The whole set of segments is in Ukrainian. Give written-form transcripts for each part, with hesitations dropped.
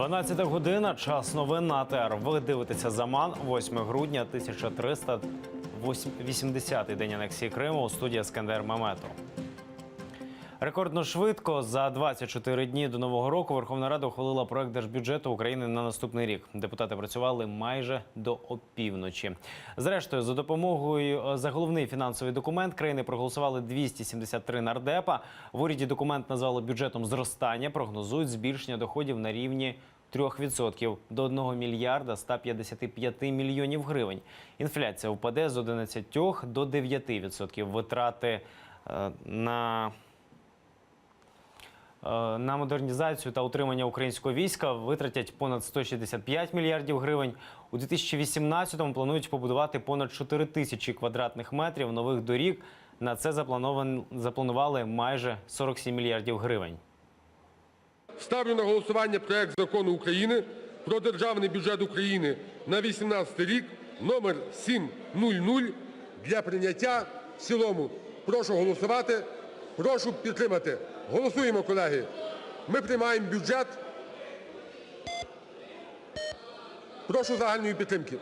12 година, час новин на АТР. Ви дивитеся «Заман», 8 грудня, 1380-й день анексії Криму, студія Ескандер Меметов. Рекордно швидко, за 24 дні до Нового року, Верховна Рада ухвалила проект Держбюджету України на наступний рік. Депутати працювали майже до опівночі. Зрештою, за головний фінансовий документ країни проголосували 273 нардепа. В уряді документ назвали бюджетом зростання, прогнозують збільшення доходів на рівні 3% до 1 мільярда 155 мільйонів гривень. Інфляція впаде з 11 до 9%. Витрати на модернізацію та утримання українського війська витратять понад 165 мільярдів гривень. У 2018-му планують побудувати понад 4 тисячі квадратних метрів нових доріг. На це запланували майже 47 мільярдів гривень. Ставлю на голосування проект Закону України про Державний бюджет України на 2018 рік номер 700 для прийняття в цілому. Прошу голосувати, прошу підтримати. Голосуємо, колеги. Ми приймаємо бюджет. Прошу загальної підтримки.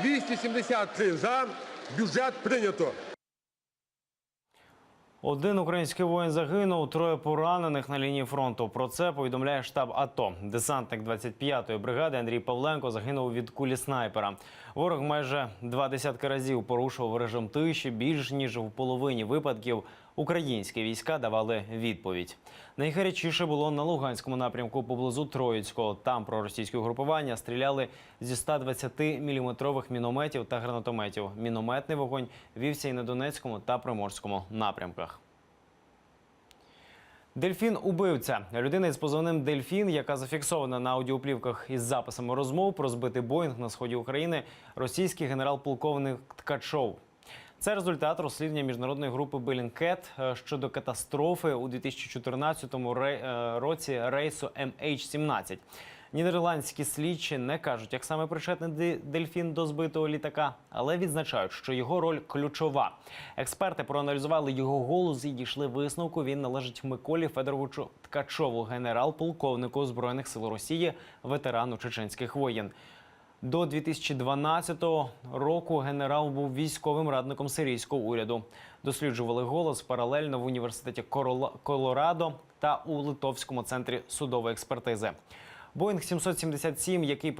273 за. Бюджет прийнято. Один український воїн загинув, 3 поранених на лінії фронту. Про це повідомляє штаб АТО. Десантник 25-ї бригади Андрій Павленко загинув від кулі снайпера. Ворог майже 20 разів порушував режим тиші. Більш ніж в половині випадків українські війська давали відповідь. Найгарячіше було на Луганському напрямку поблизу Троїцького. Там проросійські угрупування стріляли зі 120-мм мінометів та гранатометів. Мінометний вогонь вівся і на Донецькому та Приморському напрямках. Дельфін-убивця. Людина із позивним «Дельфін», яка зафіксована на аудіоплівках із записами розмов про збитий Боїнг на сході України, російський генерал-полковник Ткачов. Це результат розслідування міжнародної групи Bellingcat щодо катастрофи у 2014 році рейсу MH17. Нідерландські слідчі не кажуть, як саме причетний «Дельфін» до збитого літака, але відзначають, що його роль ключова. Експерти проаналізували його голос і дійшли висновку. Він належить Миколі Федоровичу Ткачову, генерал-полковнику Збройних сил Росії, ветерану чеченських воєн. До 2012 року генерал був військовим радником сирійського уряду. Досліджували голос паралельно в університеті Колорадо та у Литовському центрі судової експертизи. Боїнг 777, який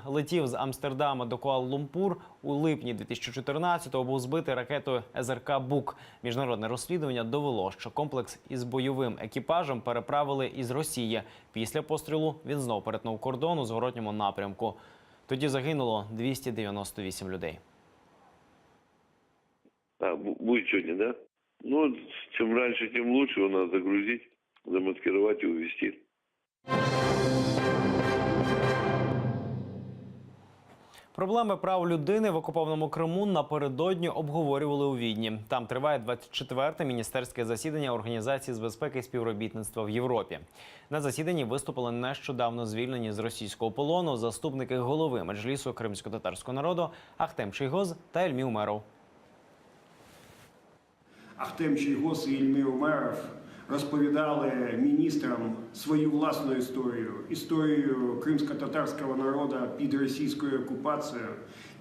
летів з Амстердама до Куала-Лумпур у липні 2014-го, був збитий ракетою СРК «Бук». Міжнародне розслідування довело, що комплекс із бойовим екіпажем переправили із Росії. Після пострілу він знов перетнув кордон у зворотньому напрямку. Тоді загинуло 298 людей. Будет сегодня, да? Ну, чем раньше, тем лучше. Его надо загрузить, замаскировать и увезти. Проблеми прав людини в окупованому Криму напередодні обговорювали у Відні. Там триває 24-те міністерське засідання Організації з безпеки і співробітництва в Європі. На засіданні виступили нещодавно звільнені з російського полону заступники голови Меджлісу кримсько-татарського народу Ахтем Чийгоз та Ільмі Умеров. Ахтем Чийгоз і Ільмі Умеров розповідали міністрам свою власну історію кримсько-татарського народу під російською окупацією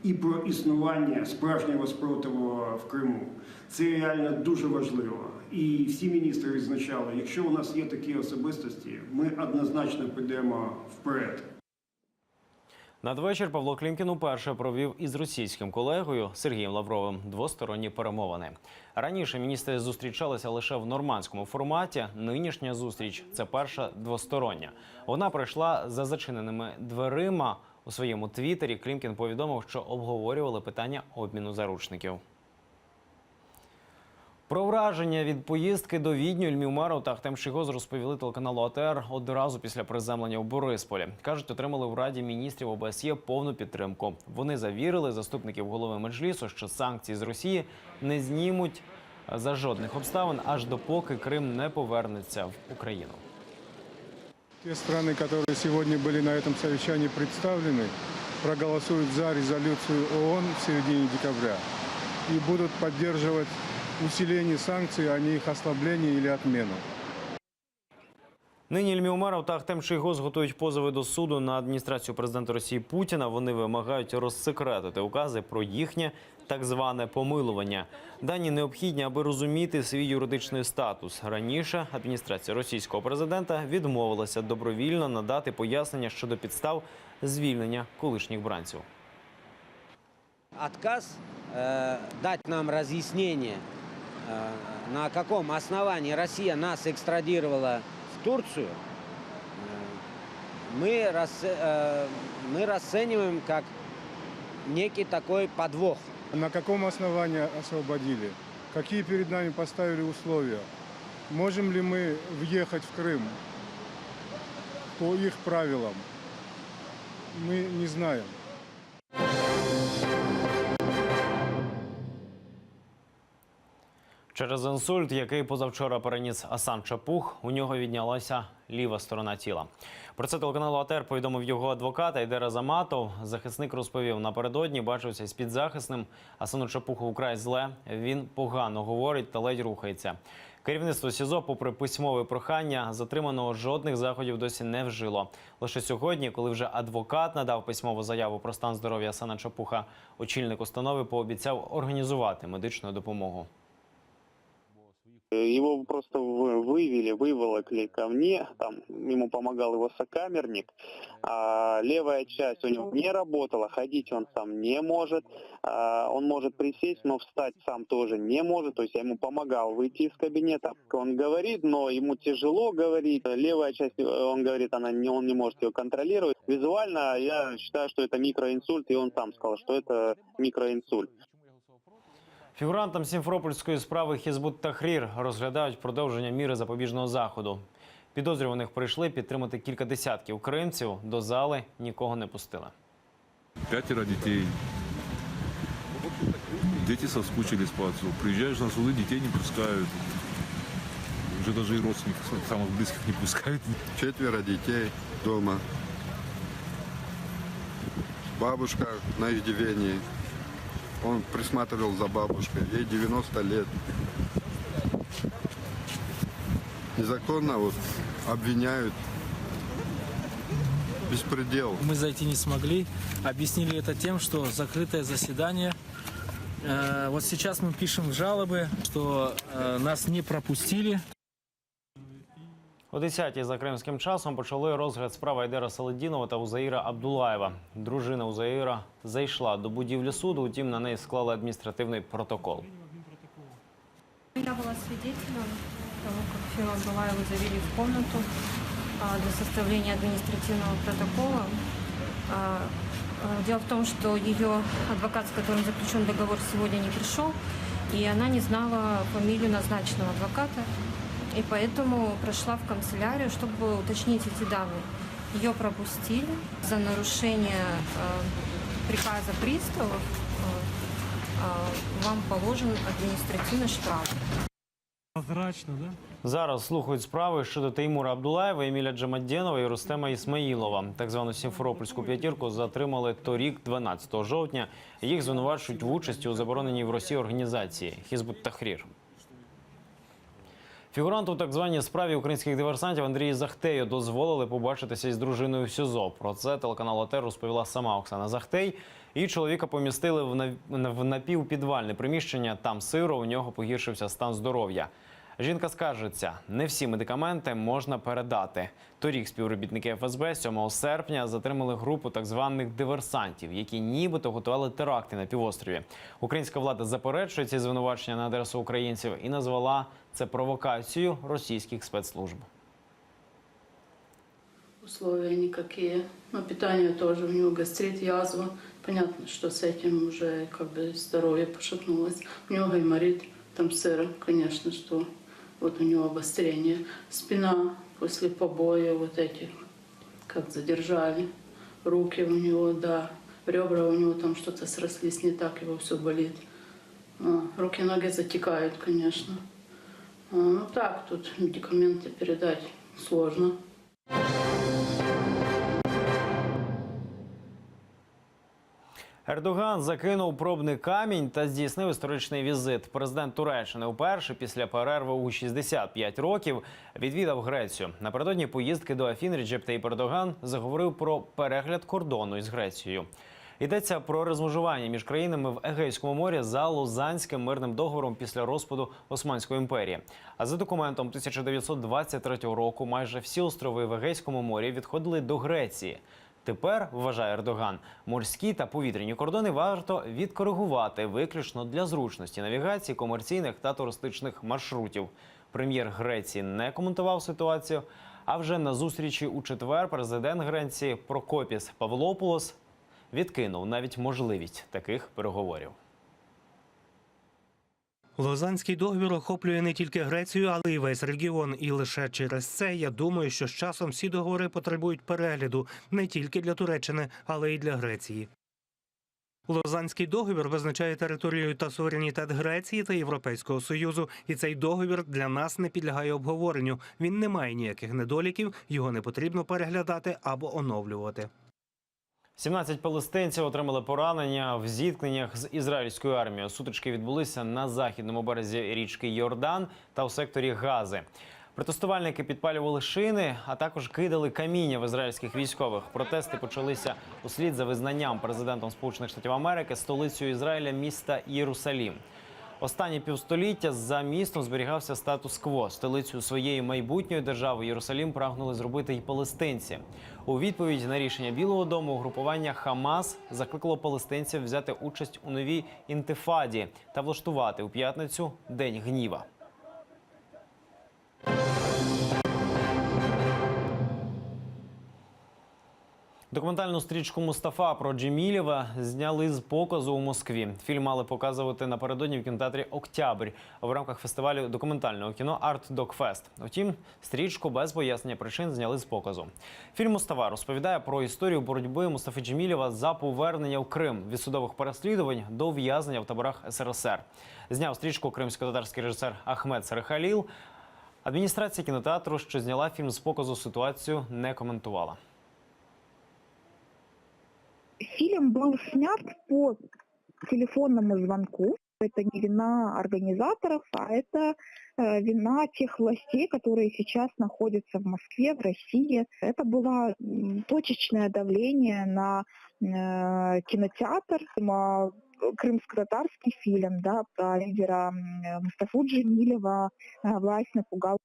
і про існування справжнього спротиву в Криму. Це реально дуже важливо. І всі міністри відзначали, якщо у нас є такі особистості, ми однозначно підемо вперед. Надвечір Павло Клімкін уперше провів із російським колегою Сергієм Лавровим двосторонні перемовини. Раніше міністри зустрічалися лише в нормандському форматі. Нинішня зустріч – це перша двостороння. Вона пройшла за зачиненими дверима. У своєму твіттері Клімкін повідомив, що обговорювали питання обміну заручників. Про враження від поїздки до Відню Ільмі Умеров та Ахтем Чийгоз розповіли телеканалу АТР одразу після приземлення у Борисполі. Кажуть, отримали в Раді міністрів ОБСЄ повну підтримку. Вони завірили заступників голови Меджлісу, що санкції з Росії не знімуть за жодних обставин, аж допоки Крим не повернеться в Україну. Ті страны, які сьогодні були на цьому совещании представлені, проголосують за резолюцію ООН в середині декабря і будуть підтримувати усиление санкций, а не их ослабление или отмену. Нині Ільмі Умеров та Ахтем Чийгоз готують позови до суду на адміністрацію президента Росії Путіна. Вони вимагають розсекретити укази про їхнє так зване помилування. Дані необхідні, аби розуміти свій юридичний статус. Раніше адміністрація російського президента відмовилася добровільно надати пояснення щодо підстав звільнення колишніх бранців. Отказ дать нам разъяснение, на каком основании Россия нас экстрадировала в Турцию, мы расцениваем как некий такой подвох. На каком основании освободили? Какие перед нами поставили условия? Можем ли мы въехать в Крым по их правилам? Мы не знаем. Через інсульт, який позавчора переніс Асан Чапух, у нього віднялася ліва сторона тіла. Про це телеканалу АТР повідомив його адвокат Айдер Азаматов. Захисник розповів, напередодні бачився з підзахисним. Асану Чапуху вкрай зле, він погано говорить та ледь рухається. Керівництво СІЗО, попри письмове прохання, затриманого жодних заходів досі не вжило. Лише сьогодні, коли вже адвокат надав письмову заяву про стан здоров'я Асана Чапуха, очільник установи пообіцяв організувати медичну допомогу. Его просто выволокли ко мне, там ему помогал его сокамерник, а левая часть у него не работала, ходить он сам не может, он может присесть, но встать сам тоже не может, то есть я ему помогал выйти из кабинета, он говорит, но ему тяжело говорить, левая часть, он говорит, он не может ее контролировать. Визуально я считаю, что это микроинсульт, и он сам сказал, что это микроинсульт. Фігурантам сімферопольської справи Хізбут-Тахрір розглядають продовження міри запобіжного заходу. Підозрюваних прийшли підтримати кілька десятків кримців. До зали нікого не пустили. 5 детей. Дети соскучились по отцу. Приезжаешь на суды, детей не пускают. Уже даже и родственников самых близких не пускают. 4 детей дома. Бабушка на иждивении. Он присматривал за бабушкой. Ей 90 лет. Незаконно обвиняют. Беспредел. Мы зайти не смогли. Объяснили это тем, что закрытое заседание. Вот сейчас мы пишем жалобы, что нас не пропустили. О 10-й за кримським часом почали розгляд справи Айдера Саледінова та Узаїра Абдулаєва. Дружина Узаїра зайшла до будівлі суду, утім на неї склали адміністративний протокол. Я была свидетелем того, как Фиру Абдулаеву завели в комнату для составления административного протокола. Дело в том, что ее адвокат, с которым заключен договор, сегодня не пришел, и она не знала фамилию назначенного адвоката. И поэтому прошла в канцелярию, чтобы уточнить эти данные. Ее пропустили за нарушение приказа приставов. Вам положен административный штраф. Прозрачно, да? Зараз слухають справи щодо Теймура Абдулаєва, Еміля Джамадєнова і Рустема Ісмаїлова. Так звану сімферопольську п'ятірку затримали торік, 12 жовтня. Їх звинувачують в участі у забороненій в Росії організації Хізбут-Тахрір. Фігуранту у так званій справі українських диверсантів Андрію Захтею дозволили побачитися із дружиною в СІЗО. Про це телеканал АТР розповіла сама Оксана Захтей. І чоловіка помістили в напівпідвальне приміщення. Там сиро, у нього погіршився стан здоров'я. Жінка скаржиться, не всі медикаменти можна передати. Торік співробітники ФСБ 7 серпня затримали групу так званих диверсантів, які нібито готували теракти на півострові. Українська влада заперечує ці звинувачення на адресу українців і назвала це провокацією російських спецслужб. Условия никакие. Но питание тоже, у него гастрит, язва. Понятно, что с этим уже здоровье пошатнулось. У него гайморит, там сыро, конечно, что вот у него обострение. Спина после побоя вот этих, как задержали. Руки у него, да. Ребра у него там что-то срослись не так, его все болит. Руки, ноги затекают, конечно. Ну так, тут медикаменты передать сложно. Ердоган закинув пробний камінь та здійснив історичний візит. Президент Туреччини вперше після перерви у 65 років відвідав Грецію. Напередодні поїздки до Афін Реджеп Таїп Ердоган заговорив про перегляд кордону із Грецією. Йдеться про розмежування між країнами в Егейському морі за Лозаннським мирним договором після розпаду Османської імперії. А за документом 1923 року майже всі острови в Егейському морі відходили до Греції. Тепер, вважає Ердоган, морські та повітряні кордони варто відкоригувати виключно для зручності навігації, комерційних та туристичних маршрутів. Прем'єр Греції не коментував ситуацію, а вже на зустрічі у четвер президент Греції Прокопіс Павлопулос відкинув навіть можливість таких переговорів. Лозаннський договір охоплює не тільки Грецію, але й весь регіон. І лише через це, я думаю, що з часом всі договори потребують перегляду не тільки для Туреччини, але й для Греції. Лозаннський договір визначає територію та суверенітет Греції та Європейського Союзу. І цей договір для нас не підлягає обговоренню. Він не має ніяких недоліків, його не потрібно переглядати або оновлювати. 17 палестинців отримали поранення в зіткненнях з ізраїльською армією. Сутички відбулися на західному березі річки Йордан та у секторі Гази. Протестувальники підпалювали шини, а також кидали каміння в ізраїльських військових. Протести почалися услід за визнанням президентом Сполучених Штатів Америки столицею Ізраїля міста Єрусалім. Останні півстоліття за містом зберігався статус-кво. Столицю своєї майбутньої держави Єрусалім прагнули зробити й палестинці. У відповідь на рішення Білого дому угрупування Хамас закликало палестинців взяти участь у новій інтифаді та влаштувати у п'ятницю День гніва. Документальну стрічку «Мустафа» про Джемілєва зняли з показу у Москві. Фільм мали показувати напередодні в кінотеатрі «Октябрь» в рамках фестивалю документального кіно «Арт Док Фест». Утім, стрічку без пояснення причин зняли з показу. Фільм «Мустафа» розповідає про історію боротьби Мустафи Джемілєва за повернення в Крим від судових переслідувань до ув'язнення в таборах СРСР. Зняв стрічку кримсько-татарський режисер Ахмед Серехаліл. Адміністрація кінотеатру, що зняла фільм з показу, ситуацію не коментувала. Фильм был снят по телефонному звонку. Это не вина организаторов, а это вина тех властей, которые сейчас находятся в Москве, в России. Это было точечное давление на кинотеатр. Крымско-татарский фильм, да, про лидера Мустафу Джемилева. Власть напугала.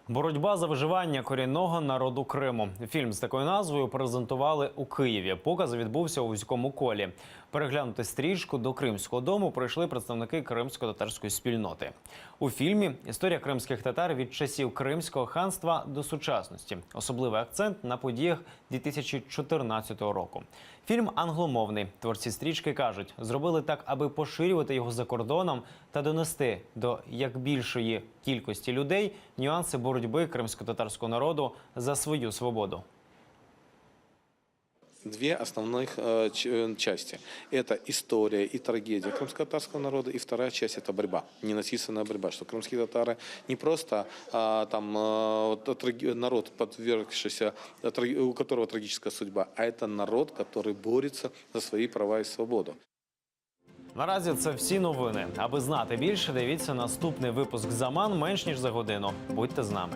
Боротьба за виживання корінного народу Криму. Фільм з такою назвою презентували у Києві. Показ відбувся у вузькому колі. Переглянути стрічку до Кримського дому прийшли представники кримсько-татарської спільноти. У фільмі історія кримських татар від часів Кримського ханства до сучасності. Особливий акцент на подіях 2014 року. Фільм англомовний. Творці стрічки кажуть, зробили так, аби поширювати його за кордоном та донести до як більшої кількості людей нюанси боротьби кримсько-татарського народу за свою свободу. Две основных части. Это история и трагедия крымско-татарского народа, и вторая часть – это борьба, ненасильственная борьба, что крымские татары не просто народ, подвергшийся, у которого трагическая судьба, а это народ, который борется за свои права и свободу. Наразі це всі новини. Аби знати більше, дивіться наступний випуск «Заман» менш ніж за годину. Будьте з нами.